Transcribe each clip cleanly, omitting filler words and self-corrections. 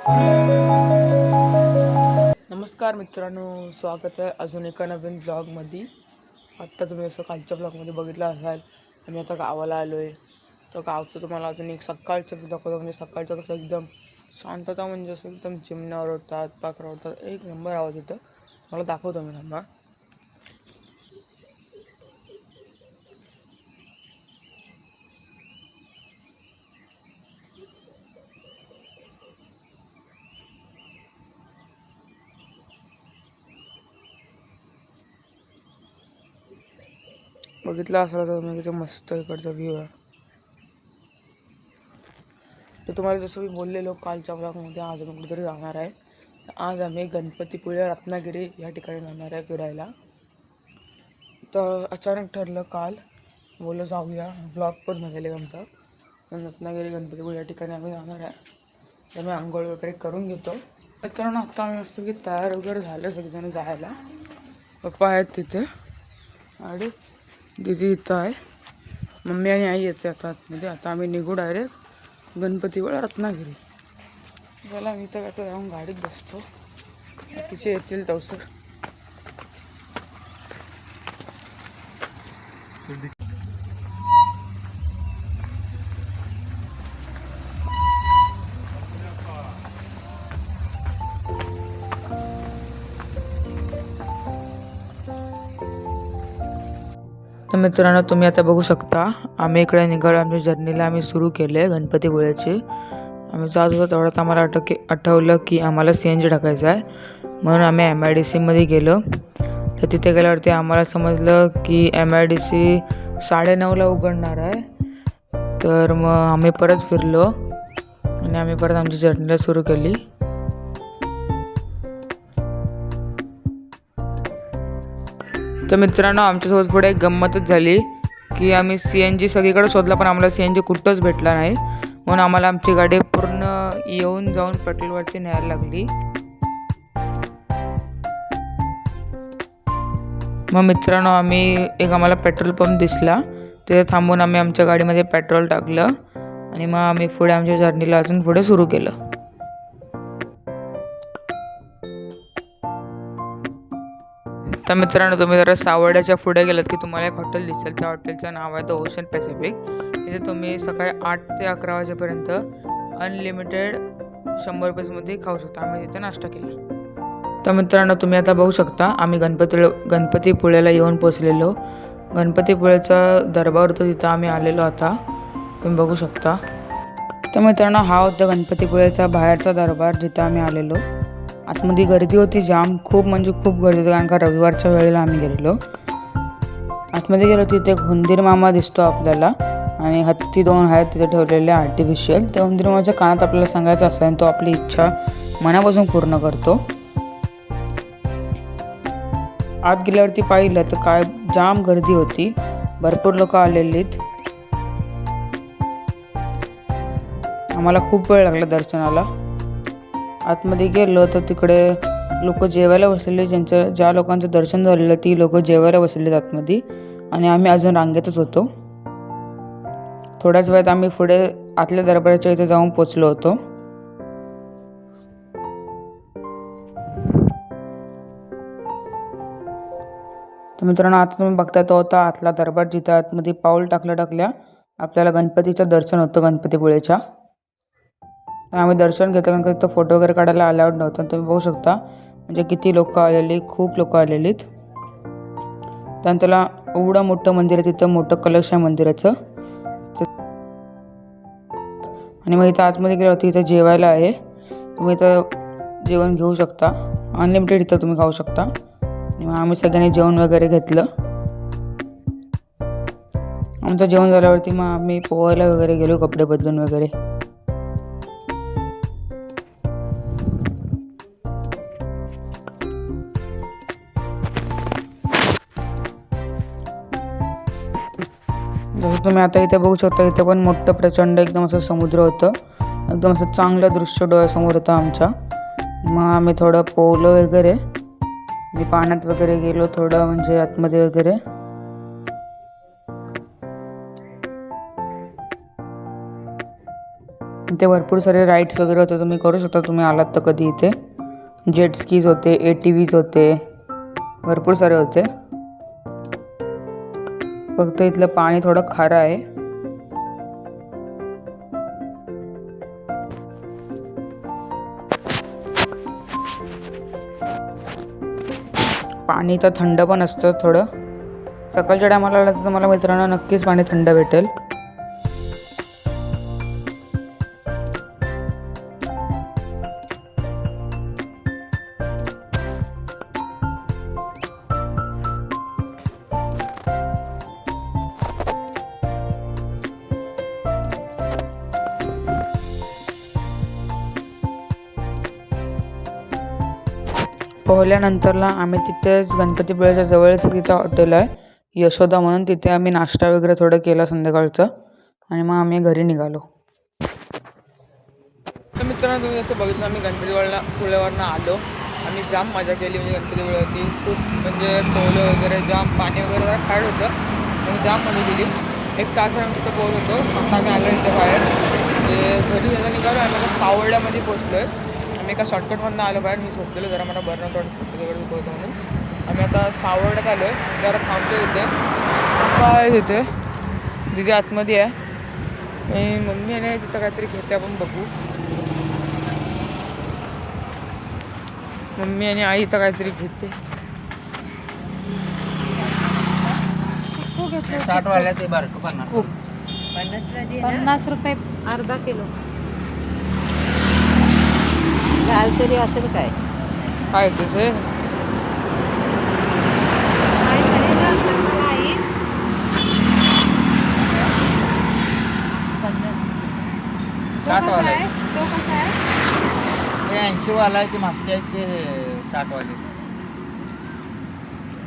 नमस्कार मित्रांनो, स्वागत आहे अजून एका नवीन ब्लॉगमध्ये. आत्ता तुम्ही असं कालच्या ब्लॉगमध्ये बघितलं असाल, आम्ही आता गावाला आलो आहे. तर गावचं तुम्हाला अजून एक सकाळचं दाखवतो. म्हणजे सकाळचं कसं एकदम शांतता, म्हणजे असं एकदम चिमण्या ओरडतात, पाखरं ओरडतात, एक नंबर आवाज येतं. मला दाखवतो मी, थांबा. बघितलं असाल तर तुम्ही, किती मस्त इकडचा व्ह्यू आहे. तर तुम्हाला जसं मी बोललेलो कालच्या ब्लॉगमध्ये, आज आम्ही कुठेतरी जाणार आहे. आज आम्ही गणपतीपुळे रत्नागिरी या ठिकाणी जाणार आहे फिरायला. तर अचानक ठरलं काल, बोललं जाऊया, ब्लॉग पण झालेले आमचा. रत्नागिरी गणपतीपुळे या ठिकाणी आम्ही जाणार आहे. तर मी आंघोळ वगैरे करून घेतो. कारण आता आम्ही असतो की तयार वगैरे झालं सगळेजण जायला. पप्पा आहेत तिथे आणि दिदी इथं आहे, मम्मी आणि आई येते आता आतमध्ये. आता आम्ही निघू डायरेक्ट गणपतीपुळे रत्नागिरी. चला, मी तर आता जाऊन गाडीत बसतो, तिचे येतील तवसर. तर मित्रांनो, तुम्ही आता बघू शकता, आम्ही इकडे निघालो. आमच्या जर्नीला आम्ही सुरू केले गणपतीपुळेची. आम्ही जात होतो तेवढ्यात आम्हाला आठवलं की आम्हाला CNG टाकायचं आहे. म्हणून आम्ही MIDC गेलो. तर तिथे गेल्यावरती आम्हाला समजलं की MIDC 9:30ला उघडणार आहे. तर मग आम्ही परत फिरलो आणि आम्ही परत आमची जर्नीला सुरू केली. तर मित्रांनो, आमच्यासोबत पुढे एक गंमतच झाली की आम्ही CNG सगळीकडे शोधला, पण आम्हाला CNG कुठंच भेटला नाही. म्हणून आम्हाला आमची गाडी पूर्ण येऊन जाऊन पेट्रोलवरती न्यायला लागली. मग मित्रांनो, आम्हाला पेट्रोल पंप दिसला, तिथे थांबून आम्ही आमच्या गाडीमध्ये पेट्रोल टाकलं आणि मग आम्ही पुढे आमच्या जर्नीला अजून पुढे सुरू केलं. तर मित्रांनो, तुम्ही जरा सावर्ड्याच्या पुढे गेलात की तुम्हाला एक हॉटेल दिसेल. त्या हॉटेलचं नाव आहे द ओशन पॅसिफिक. इथे तुम्ही सकाळी 8 ते 11 वाजेपर्यंत अनलिमिटेड 100 रुपयेमध्ये खाऊ शकता. आम्ही तिथे नाश्ता केला. तर मित्रांनो, तुम्ही आता बघू शकता, आम्ही गणपतीपुळेला येऊन पोचलेलो. गणपतीपुळेचा दरबार होता, तिथं आम्ही आलेलो आता, तुम्ही बघू शकता. तर मित्रांनो, हा होता गणपतीपुळेचा बाहेरचा दरबार जिथं आम्ही आलेलो. आतमध्ये गर्दी होती जाम, खूप म्हणजे खूप गर्दी होती, कारण का रविवारच्या वेळेला आम्ही गेलेलो. आतमध्ये गेलो तिथे एक हुंदीर मामा दिसतो आपल्याला, आणि हत्ती 2 आहेत तिथे ठेवलेले आर्टिफिशियल. त्या हुंदीर मामाच्या कानात आपल्याला सांगायचं असतं आणि तो आपली इच्छा मनापासून पूर्ण करतो. आत गेल्यावरती पाहिलं तर काय जाम गर्दी होती, भरपूर लोक आलेलीत. आम्हाला खूप वेळ लागला दर्शनाला. आतमध्ये गेलो तर तिकडे लोक जेवायला बसलेले, ज्या लोकांचं दर्शन झालेलं ती लोक जेवायला बसलेले आतमध्ये, आणि आम्ही अजून रांगेतच होतो. थोड्याच वेळात आम्ही पुढे आतल्या दरबाराच्या इथे जाऊन पोचलो होतो. तर मित्रांनो, आता तुम्ही बघता तो होता आतला दरबार, जिथं आतमध्ये पाऊल टाकल्या आपल्याला गणपतीचं दर्शन होतं गणपतीपुळेच्या. आम्ही दर्शन घेतलं, कारण तिथं फोटो वगैरे काढायला अलाउड नव्हतं. तुम्ही बघू शकता म्हणजे किती लोक आलेली, खूप लोक आलेलीत. त्यानंतर एवढं मोठं मंदिर आहे, तिथं मोठं कलश आहे मंदिराचं. आणि मग इथं आतमध्ये गेलं होतं, इथं जेवायला आहे, तुम्ही इथं जेवण घेऊ शकता, अनलिमिटेड इथं तुम्ही खाऊ शकता. आणि मग आम्ही सगळ्यांनी जेवण वगैरे घेतलं. आमचं जेवण झाल्यावरती मग आम्ही पोहायला वगैरे गेलो, कपडे बदलून वगैरे. जसं तुम्ही आता इथे बघू शकता, इथे पण मोठं प्रचंड एकदम असं समुद्र होतं, एकदम असं चांगलं दृश्य डोळ्यासमोर होतं आमच्या. मग आम्ही थोडं पोहलो वगैरे, मी पाण्यात वगैरे गेलो थोडं, म्हणजे आतमध्ये वगैरे. इथे भरपूर सारे राईड्स वगैरे होते, तुम्ही करू शकता तुम्ही आलात तर कधी इथे. जेट स्कीज होते, ATVs होते, भरपूर सारे होते. फक्त इथलं पाणी थोडं खारं आहे. पाणी तर थंड पण असतं थोडं. सकाळच्या टायमाला आलं तर तुम्हाला मित्रांनो नक्कीच पाणी थंड भेटेल. पोहल्यानंतरला आम्ही तिथेच गणपतीपुळ्याच्या जवळच तिथं हॉटेल आहे यशोदा म्हणून, तिथे आम्ही नाश्ता वगैरे थोडं केला संध्याकाळचं आणि मग आम्ही घरी निघालो. तर मित्रांनो तुम्ही जसं बघितलं आम्ही पुळ्यावरनं आलो. आम्ही जाम मजा केली, म्हणजे गणपतीपुळ्यावरती खूप म्हणजे पोहलं वगैरे, जाम पाणी वगैरे जरा खाड होतं, आम्ही जाम मजा केली. 1 तास आम्ही तिथं पोहत होतो. आता आम्ही आलो इथे बाहेर, म्हणजे घरी यायला निघालो. आम्ही आता सावर्ड्यामध्ये पोचलो आहे. आम्ही एका शॉर्टकटमधनं आलो बाहेर. मी झोपलेलो जरा, मला बरं नव्हतं वगैरे पोहतो म्हणून. आम्ही आता सावर्ड्यात आलो आहे, जरा थांबतो इथे. पप्पा आहे तिथे, दिदी आतमध्ये आहे आणि मम्मी आहे तिथं काहीतरी घेते, आपण बघू. मम्मी आणि आई इथं काहीतरी घेते. 60 वाला ते बारकं 50 रुपये अर्धा किलो. घाल तरी असेल काय काय तिथे वाला आहे. तो कसा आहे? हे 80 वाला आहे, ते मागचे आहेत ते 60 वाले.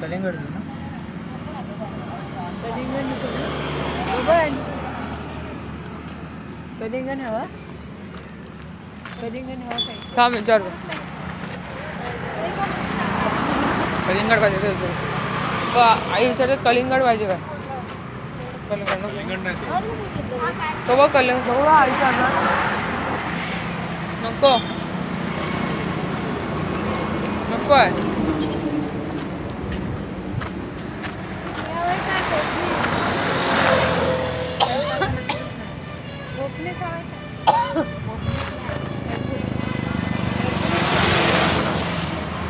कलिंगड ना कलिंगण हवा काय? थांब विचार. कलिंगड पाहिजे आई विचारते, कलिंगड पाहिजे काय? कलिंगड तो बघ कलिंगड आईचा नको नको आहे.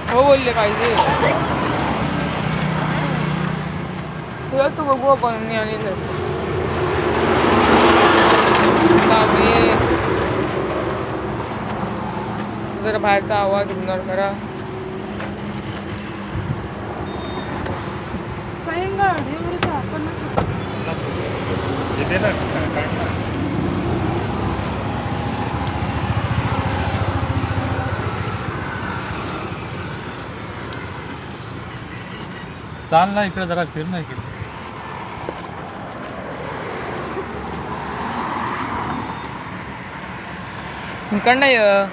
हो बोलले पाहिजे तुला, तू बघू आपण आणि जरा बाहेरचा आवाज इग्नोर करा. चाल ना इकडे जरा फिर ना इकडे. इकडनं ये.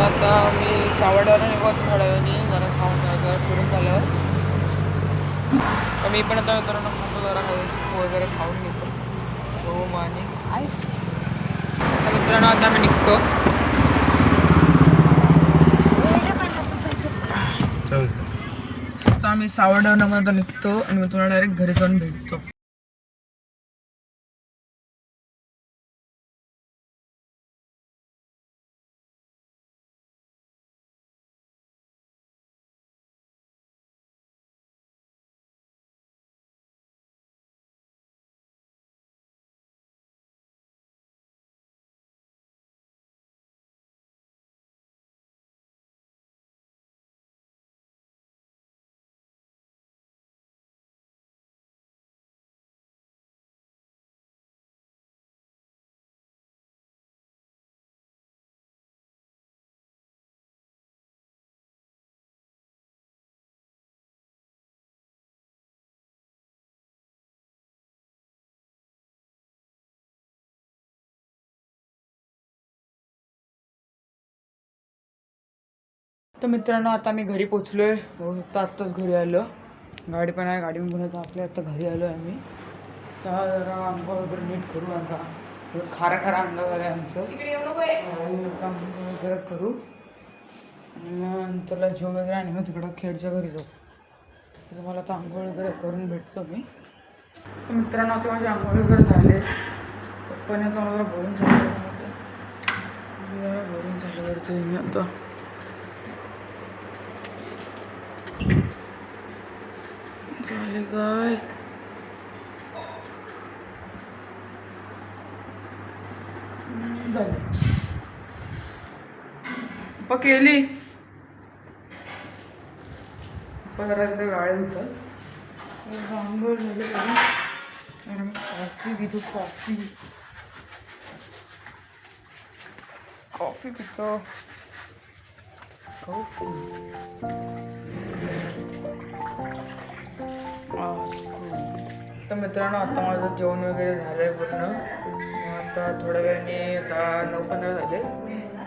आता मी सावड्यावर निघतो थोड्या वेळाने, जरा खाऊन जरा फिरून झाल्यावर. तर मी पण आता मित्रांनो खातो, जरा वगैरे खाऊन घेतो. हो माने तर मित्रांनो आता मी निघतो. आता आम्ही सावड्यावरून निघतो आणि मी तुम्हाला डायरेक्ट घरी जाऊन भेटतो. तर मित्रांनो आता मी घरी पोचलो आहे. बघू शकता आत्ताच घरी आलो. गाडी पण आहे, गाडी पण आपल्या आता घरी आलो आहे आम्ही. तर जरा अंघोळ वगैरे नीट करू. आता खारा खारा अंगावर आहे आमचं. आता अंघोळ वगैरे करू आणि मग नंतरला जेव वगैरे आणि मग तिकडं खेडच्या घरी जाऊ. तर तुम्हाला आता अंघोळ वगैरे करून भेटतो मी. तर मित्रांनो आता माझे अंघोळ वगैरे झाले. पप्पाने आता मला बोलून झालं घरचं मी आता झाले काय झालं पप्पा केली. पप्पा जरा तिथे गाडी होतं अंघोळ झाले करून कॉफी पितो. कॉफी पितो. तर मित्रांनो आता माझं जेवण वगैरे झालं आहे पूर्ण. आता थोड्या वेळाने आता 9:15 झाले.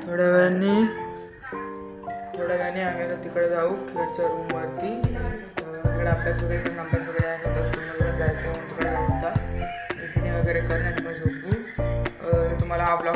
थोड्या वेळाने आम्ही आता तिकडे जाऊ खेळच्या रूमवरती. तिकडे अभ्यास वगैरे अभ्यास वगैरे आहे जायचं तिकडे जायचं वगैरे करणं आणि मग झोपू. तुम्हाला हा ब्लॉग